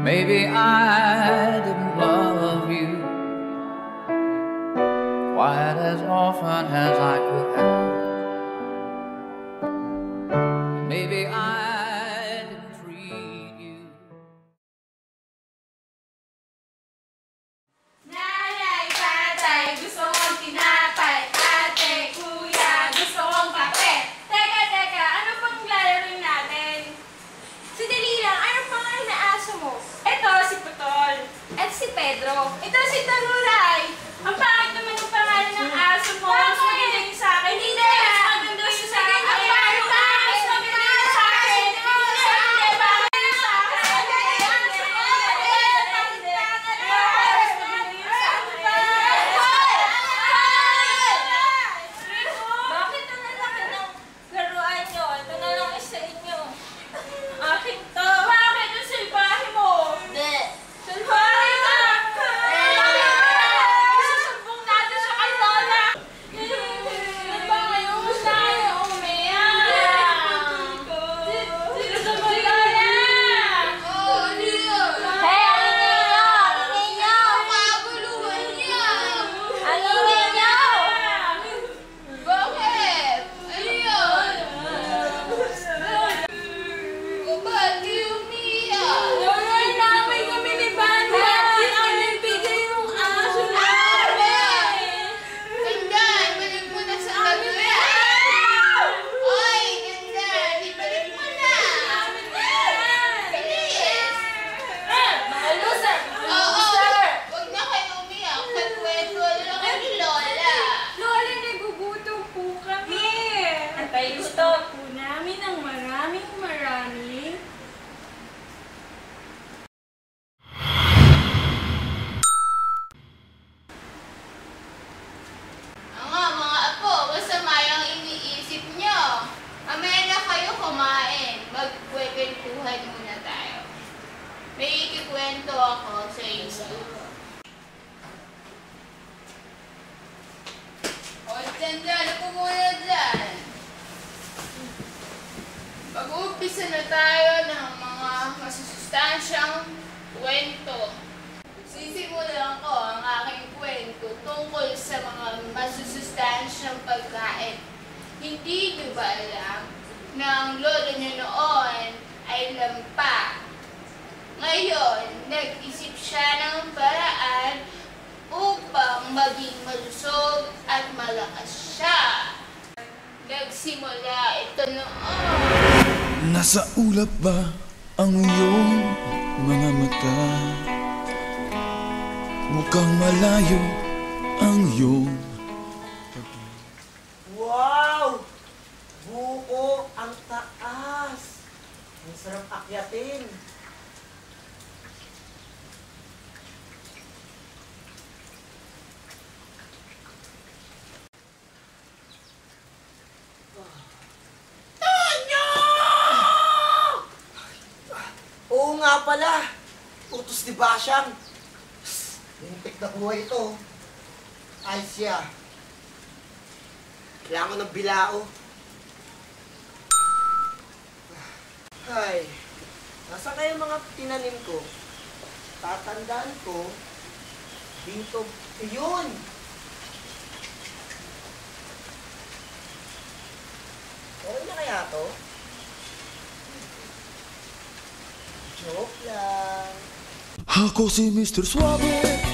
Maybe I didn't love you quite as often as I could have. Maybe I didn't treat you. Nanay, tatay, gusto kong tinapay. Ate, kuya, gusto kong kape. Teka, ano pang lalaroin natin? Sandali lang, ano pangalan na aso mo? Ito, si Putol. At si Pedro. Ito, si Taruray. Ang pangit naman ng pangalan ng aso mo. Mas maganda yung sa akin. Hindi na, mas maganda yung sa akin. Ang pangit na, mas maganda yung sa akin. Hindi, bakit yung sa akin? Bakit ang lalaki ng laruan nyo? Ito na lang isa inyo. Akin to. Bakit yung silbahe mo? Hindi. Silbahe ka! Susumbong natin siya kay Lola. Ano ba kayo? Gusto kayo umiyak? Sino sa mga Lola? Oo, Leo. Hey, ang ingay nyo! Makabuluhan niya! Ang ingay nyo! Bakit? Ayun! Ba't kayo umiyak? Lola, inaway kami ni Banda! Pinagbigay yung aso namin! Ganda! Ibalik mo na sa amin! Oy! Ganda! Ibalik mo na! Bilis! Mga loser! Oo! Huwag na kayo umiyak! Nagkwento lang kayo ni Lola! Lola, nagugutom po kami! Antay gusto po namin ng maraming mga apo, masama yung iniisip nyo. Mamaya na kayo kumain. Magkwekwentuhan muna tayo. May ikikwento ako sa inyo. O, dyan, ako muna dyan. Mag-uumpisa na tayo ng mga masusustansyang kwento. Sisimulan ko ang aking kwento tungkol sa mga masusustansyang pagkain. Hindi niyo ba alam na ang lolo niyo noon ay lampa? Ngayon, nag-isip siya ng paraan upang maging malusog at malakas siya. Nagsimula ito noon. Nasa ulap ba ang iyong mga mata? Mukhang malayo ang iyong Wow! Buko ang taas! Ang sarap akyatin! Tonyo! Oo nga pala! Utos ni Basyang! Lintik na buhay ito. Ay siya. Kailangan ko ng bilao. Ay, nasa kayo mga tinanim ko? Tatandaan ko, dito, yun! Okay na kaya to? Joke lang. Ako si Mr. Suave.